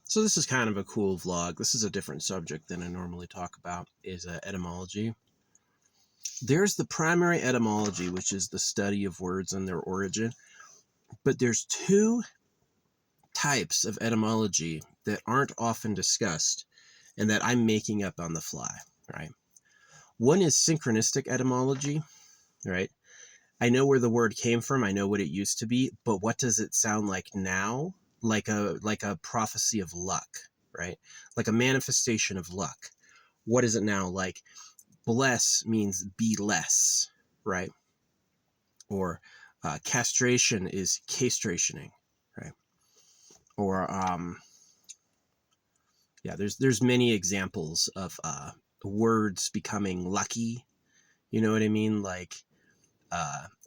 So this is kind of a cool vlog. This is a different subject than I normally talk about, is etymology. There's the primary etymology, which is the study of words and their origin. But there's two types of etymology that aren't often discussed and that I'm making up on the fly, right? One is synchronistic etymology, right? I know where the word came from. I know what it used to be, but what does it sound like now? Like a prophecy of luck, right? Like a manifestation of luck. What is it now? Like bless means be less, right? Or castration is castrationing, right? Or yeah, there's many examples of words becoming lucky. You know what I mean? Like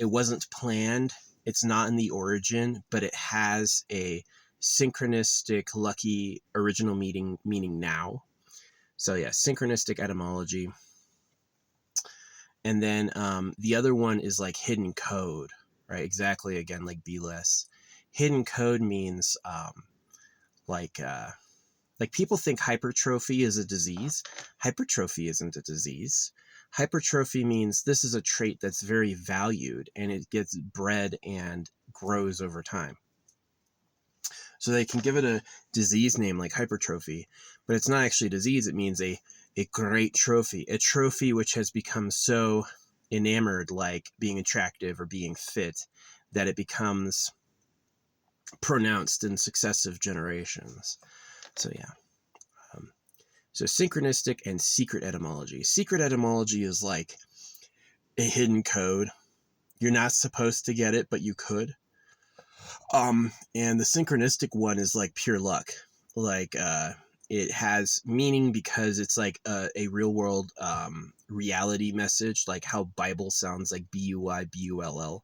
it wasn't planned. It's not in the origin, but it has a synchronistic, lucky original meaning now. So yeah, synchronistic etymology. And then the other one is like hidden code, right? Exactly. Again, like be less. Hidden code means like people think hypertrophy is a disease. Hypertrophy isn't a disease. Hypertrophy means this is a trait that's very valued and it gets bred and grows over time. So they can give it a disease name like hypertrophy, but it's not actually a disease. It means a great trophy, a trophy which has become so enamored, like being attractive or being fit, that it becomes pronounced in successive generations. So yeah. So synchronistic and secret etymology. Secret etymology is like a hidden code. You're not supposed to get it, but you could. And the synchronistic one is like pure luck. Like it has meaning because it's like a real world reality message, like how Bible sounds like Buybull.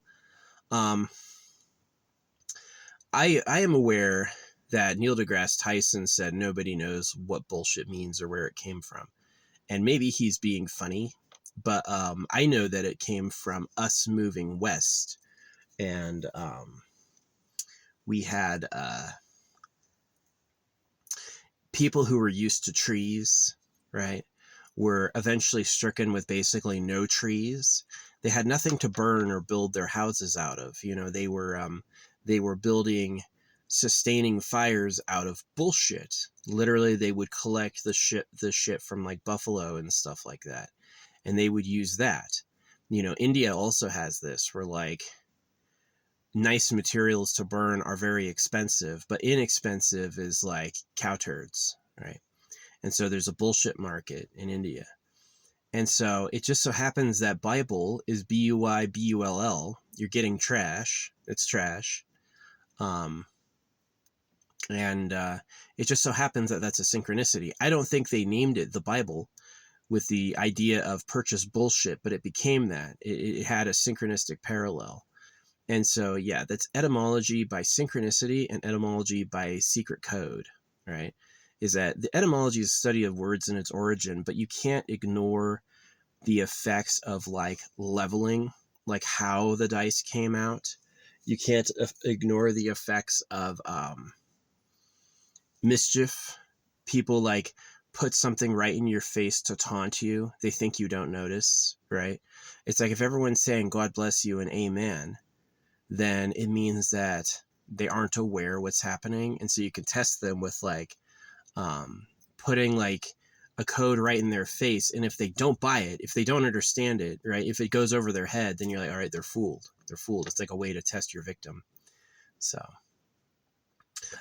Um, I am aware that Neil deGrasse Tyson said nobody knows what bullshit means or where it came from. And maybe he's being funny, but I know that it came from us moving west. And we had people who were used to trees, right, were eventually stricken with basically no trees. They had nothing to burn or build their houses out of. You know, they were building sustaining fires out of bullshit. Literally, they would collect the shit from like buffalo and stuff like that, and they would use that. You know, India also has this where like nice materials to burn are very expensive, but inexpensive is like cow turds, right? And so there's a bullshit market in India. And so it just so happens that Bible is Buybull. You're getting trash. It's trash. Um, and it just so happens that that's a synchronicity. I don't think they named it the Bible with the idea of purchase bullshit, but it became that. It had a synchronistic parallel. And so, yeah, that's etymology by synchronicity and etymology by secret code, right? Is that the etymology is a study of words and its origin, but you can't ignore the effects of like leveling, like how the dice came out. You can't ignore the effects of mischief. People like put something right in your face to taunt you. They think you don't notice, right? It's like if everyone's saying God bless you and amen, then it means that they aren't aware what's happening. And so you can test them with like putting like a code right in their face. And if they don't buy it, if they don't understand it, right, if it goes over their head, then you're like, all right, they're fooled. They're fooled. It's like a way to test your victim. So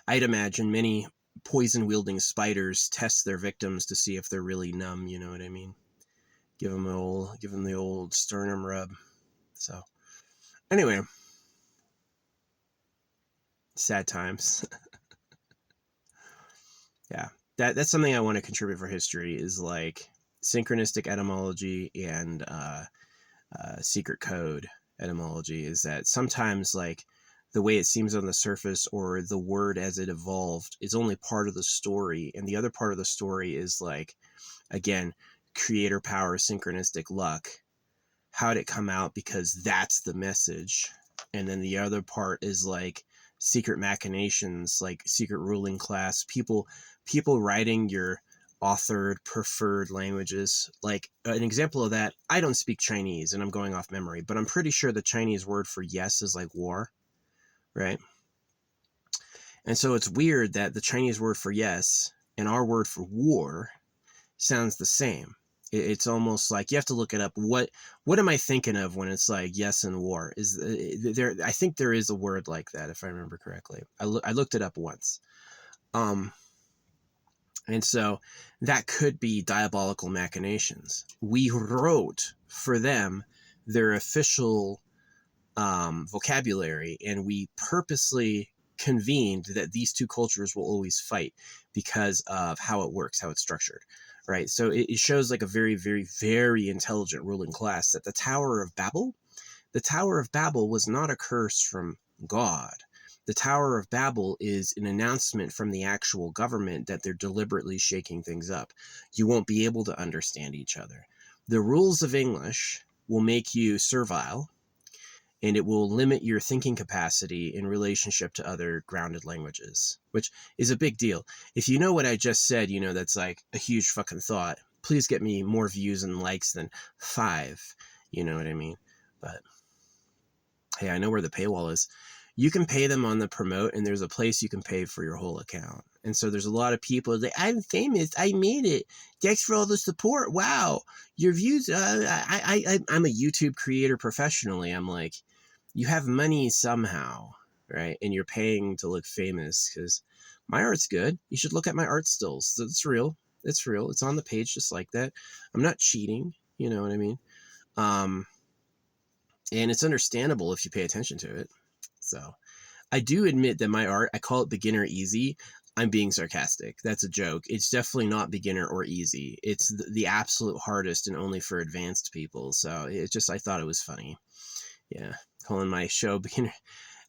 I'd imagine many poison wielding spiders test their victims to see if they're really numb. You know what I mean? Give them the old sternum rub. So anyway, sad times. Yeah, that's something I want to contribute for history is like synchronistic etymology and secret code etymology. Is that sometimes like the way it seems on the surface or the word as it evolved is only part of the story, and the other part of the story is like, again, creator power, synchronistic luck. How did it come out? Because that's the message. And then the other part is like secret machinations, like secret ruling class, people writing your authored preferred languages. Like an example of that, I don't speak Chinese and I'm going off memory, but I'm pretty sure the Chinese word for yes is like war, right? And so it's weird that the Chinese word for yes and our word for war sounds the same. It's almost like you have to look it up. What am I thinking of when it's like yes and war? Is there? I think there is a word like that, if I remember correctly. I looked it up once. And so that could be diabolical machinations. We wrote for them their official vocabulary, and we purposely convened that these two cultures will always fight because of how it works, how it's structured, right? So it shows like a very, very, very intelligent ruling class that the Tower of Babel was not a curse from God. The Tower of Babel is an announcement from the actual government that they're deliberately shaking things up. You won't be able to understand each other. The rules of English will make you servile, and it will limit your thinking capacity in relationship to other grounded languages, which is a big deal. If you know what I just said, you know that's like a huge fucking thought. Please get me more views and likes than 5. You know what I mean? But hey, I know where the paywall is. You can pay them on the promote, and there's a place you can pay for your whole account. And so there's a lot of people that I'm famous. I made it. Thanks for all the support. Wow, your views. I'm a YouTube creator professionally. I'm like, you have money somehow, right? And you're paying to look famous because my art's good. You should look at my art stills. It's real. It's real. It's on the page just like that. I'm not cheating. You know what I mean? And it's understandable if you pay attention to it. So I do admit that my art, I call it beginner easy. I'm being sarcastic. That's a joke. It's definitely not beginner or easy. It's the absolute hardest and only for advanced people. So it's just, I thought it was funny. Yeah. Calling my show beginner.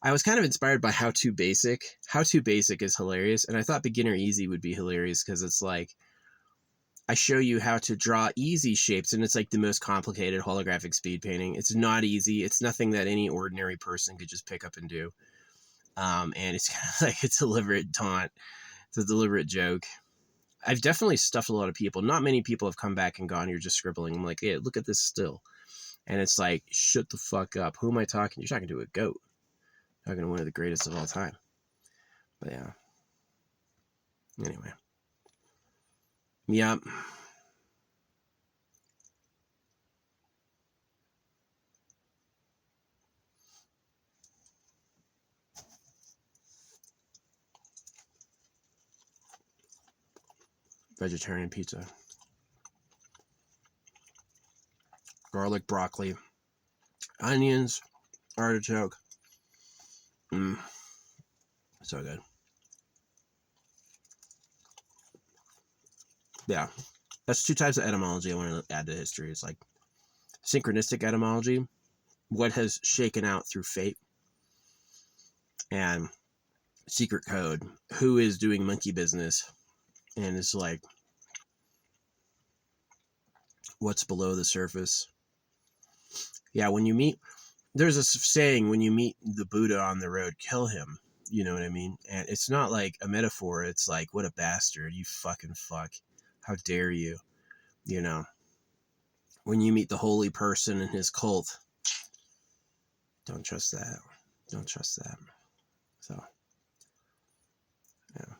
I was kind of inspired by How To Basic. How To Basic is hilarious. And I thought beginner easy would be hilarious because it's like, I show you how to draw easy shapes, and it's like the most complicated holographic speed painting. It's not easy. It's nothing that any ordinary person could just pick up and do. And it's kind of like a deliberate taunt. It's a deliberate joke. I've definitely stuffed a lot of people. Not many people have come back and gone, you're just scribbling. I'm like, yeah, look at this still. And it's like, shut the fuck up. Who am I talking? You're talking to a goat. Talking to one of the greatest of all time. But yeah. Anyway. Yep. Vegetarian pizza. Garlic, broccoli, onions, artichoke. So good. Yeah. That's 2 types of etymology I want to add to history. It's like synchronistic etymology, what has shaken out through fate, and secret code, who is doing monkey business, and it's like what's below the surface. Yeah, when you meet, there's a saying, when you meet the Buddha on the road, kill him. You know what I mean? And it's not like a metaphor. It's like, what a bastard. You fucking fuck. How dare you? You know, when you meet the holy person in his cult, don't trust that. Don't trust that. So, yeah.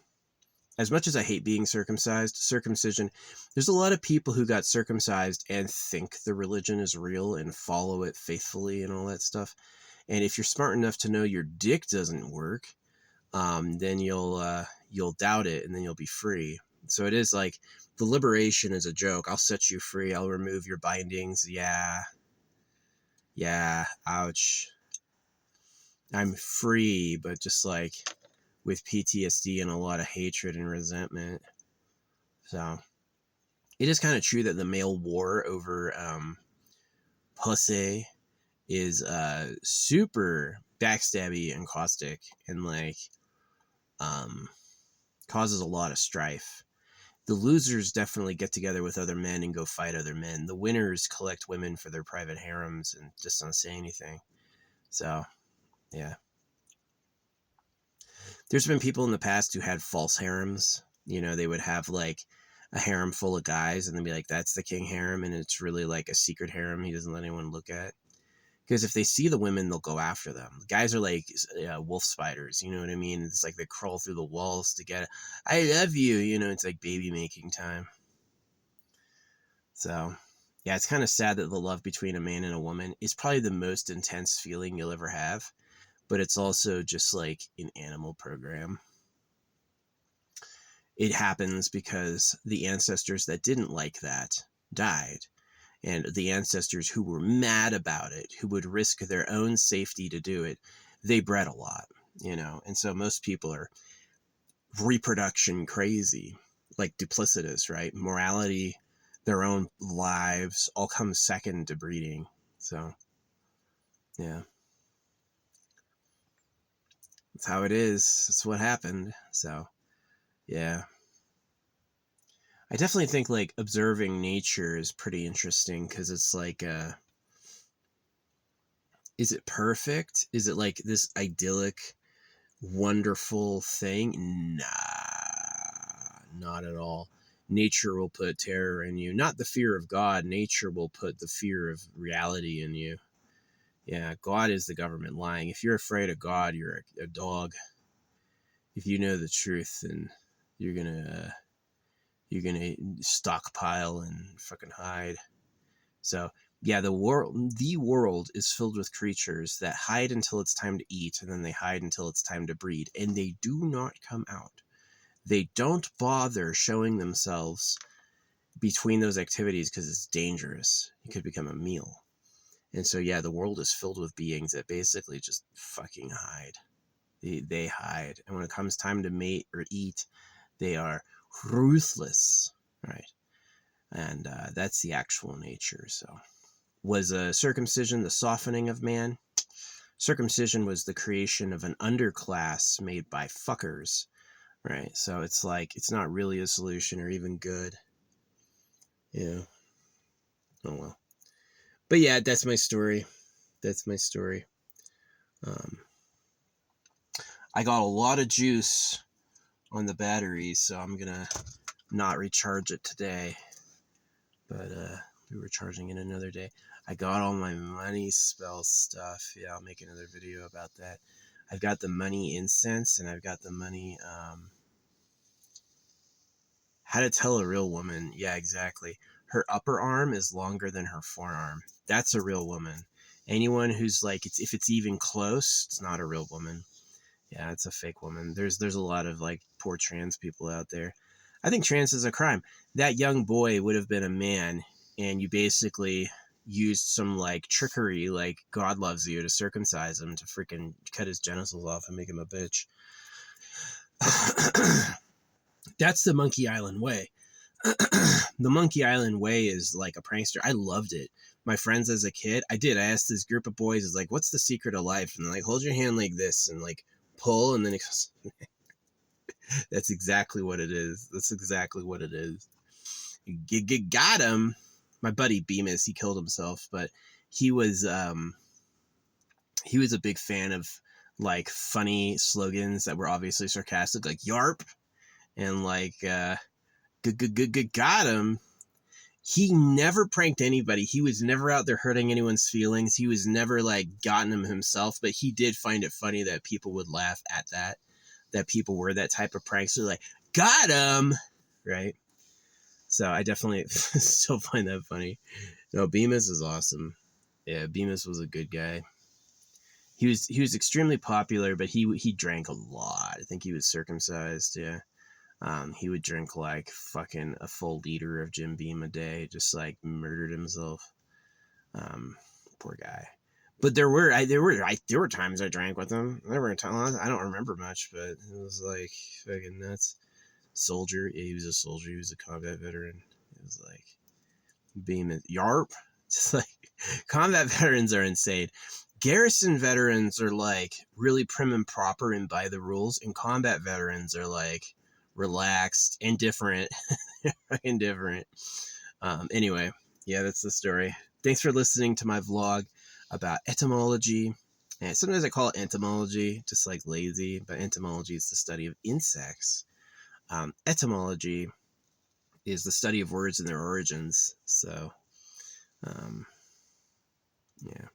As much as I hate being circumcised, circumcision, there's a lot of people who got circumcised and think the religion is real and follow it faithfully and all that stuff. And if you're smart enough to know your dick doesn't work, then you'll doubt it, and then you'll be free. So it is like the liberation is a joke. I'll set you free. I'll remove your bindings. Yeah. Ouch. I'm free, but just like with PTSD and a lot of hatred and resentment. So it is kind of true that the male war over pussy is super backstabby and caustic, and like causes a lot of strife. The losers definitely get together with other men and go fight other men. The winners collect women for their private harems and just don't say anything. So, yeah. There's been people in the past who had false harems. You know, they would have like a harem full of guys and they'd be like, that's the king harem. And it's really like a secret harem he doesn't let anyone look at. Because if they see the women, they'll go after them. Guys are like wolf spiders, you know what I mean? It's like they crawl through the walls to get it. I love you, you know, it's like baby making time. So, yeah, it's kind of sad that the love between a man and a woman is probably the most intense feeling you'll ever have. But it's also just like an animal program. It happens because the ancestors that didn't like that died. And the ancestors who were mad about it, who would risk their own safety to do it, they bred a lot, you know. And so most people are reproduction crazy, like duplicitous, right? Morality, their own lives, all comes second to breeding. So, yeah. That's how it is. That's what happened. So, yeah. I definitely think like observing nature is pretty interesting because it's like, is it perfect? Is it like this idyllic, wonderful thing? Nah, not at all. Nature will put terror in you. Not the fear of God. Nature will put the fear of reality in you. Yeah, God is the government lying. If you're afraid of God, you're a dog. If you know the truth, then you're gonna stockpile and fucking hide. So yeah, the world is filled with creatures that hide until it's time to eat, and then they hide until it's time to breed, and they do not come out. They don't bother showing themselves between those activities because it's dangerous. It could become a meal. And so yeah, the world is filled with beings that basically just fucking hide. They hide, and when it comes time to mate or eat, they are ruthless, right? And that's the actual nature. So, was circumcision the softening of man? Circumcision was the creation of an underclass made by fuckers, right? So it's like it's not really a solution or even good. Yeah. Oh well. But yeah, that's my story. That's my story. Um, I got a lot of juice on the batteries, so I'm gonna not recharge it today, but we were charging it another day. I got all my money spell stuff. Yeah, I'll make another video about that. I've got the money incense, and I've got the money how to tell a real woman. Yeah, exactly. Her upper arm is longer than her forearm. That's a real woman. Anyone who's like, if it's even close, it's not a real woman. Yeah, it's a fake woman. There's a lot of like poor trans people out there. I think trans is a crime. That young boy would have been a man, and you basically used some like trickery, like God loves you, to circumcise him, to freaking cut his genitals off and make him a bitch. That's the Monkey Island way. The Monkey Island way is like a prankster. I loved it. My friends as a kid, I asked this group of boys, is like, what's the secret of life? And they're like, hold your hand like this and like pull, and then it goes. That's exactly what it is. That's exactly what it is. Got him. My buddy Bemis, he killed himself, but he was a big fan of like funny slogans that were obviously sarcastic, like "yarp" and like got him. He never pranked anybody. He was never out there hurting anyone's feelings. He was never like gotten him himself, but he did find it funny that people would laugh at that people were that type of prankster, like, got him, right? So I definitely still find that funny. No, Bemis is awesome. Yeah, Bemis was a good guy. He was extremely popular, but he drank a lot. I think he was circumcised. Yeah. He would drink like fucking a full liter of Jim Beam a day, just like murdered himself. Poor guy. But there were times I drank with him. There were times I don't remember much, but it was like fucking nuts. Soldier, yeah, he was a soldier. He was a combat veteran. It was like Beam yarp. Just like combat veterans are insane. Garrison veterans are like really prim and proper and by the rules, and combat veterans are like relaxed and different. Fucking different. Anyway, yeah, that's the story. Thanks for listening to my vlog about etymology. And sometimes I call it entomology, just like lazy, but entomology is the study of insects. Etymology is the study of words and their origins. So, um, yeah.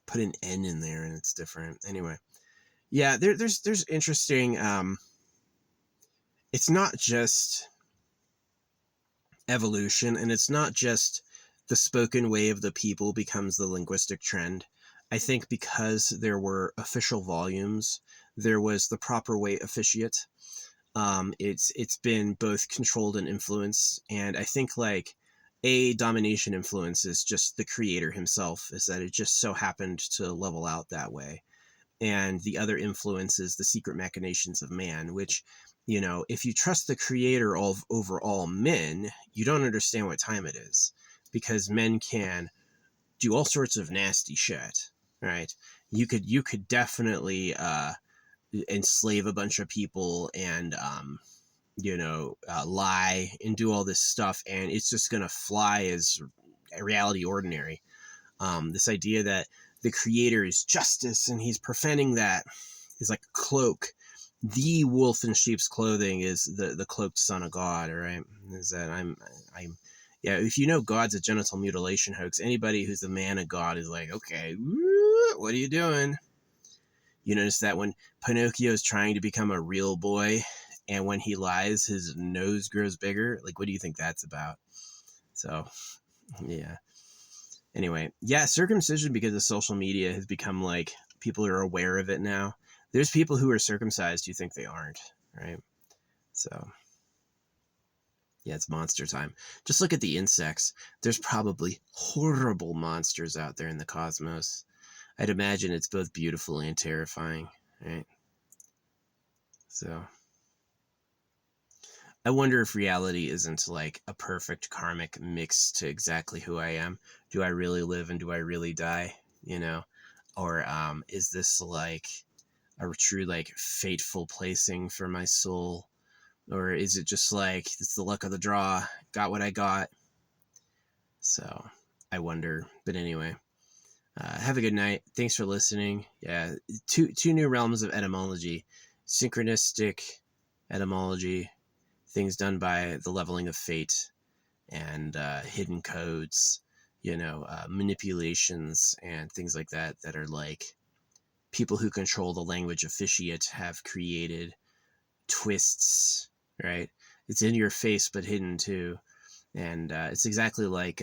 Put an N in there and it's different. Anyway, yeah, there's interesting. It's not just evolution, and it's not just the spoken way of the people becomes the linguistic trend. I think because there were official volumes, there was the proper way officiate. It's been both controlled and influenced, and I think like a domination influence is just the creator himself, is that it just so happened to level out that way. And the other influence is the secret machinations of man, which, you know, if you trust the creator of over all men, you don't understand what time it is, because men can do all sorts of nasty shit, right? You could definitely enslave a bunch of people and lie and do all this stuff, and it's just gonna fly as reality ordinary. This idea that the creator is justice and he's preventing that is like a cloak. The wolf in sheep's clothing is the cloaked son of God, right? Is that I'm yeah, if you know God's a genital mutilation hoax, anybody who's a man of God is like, okay, what are you doing? You notice that when Pinocchio is trying to become a real boy, and when he lies, his nose grows bigger. Like, what do you think that's about? So, yeah. Anyway, yeah, circumcision, because of social media, has become like people are aware of it now. There's people who are circumcised who think they aren't, right? So, yeah, it's monster time. Just look at the insects. There's probably horrible monsters out there in the cosmos. I'd imagine it's both beautiful and terrifying, right? So, I wonder if reality isn't like a perfect karmic mix to exactly who I am. Do I really live and do I really die? You know? Or is this like a true like fateful placing for my soul? Or is it just like it's the luck of the draw, got what I got? So I wonder. But anyway, have a good night. Thanks for listening. Yeah, two new realms of etymology: synchronistic etymology, things done by the leveling of fate, and hidden codes, manipulations and things like that that are like people who control the language officiate have created twists, right? It's in your face but hidden too. And it's exactly like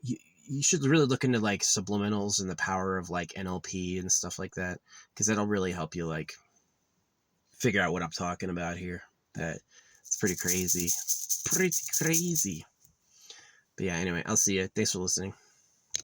you should really look into like subliminals and the power of like NLP and stuff like that, because that'll really help you like figure out what I'm talking about here. That it's pretty crazy. Pretty crazy. But yeah, anyway, I'll see you. Thanks for listening.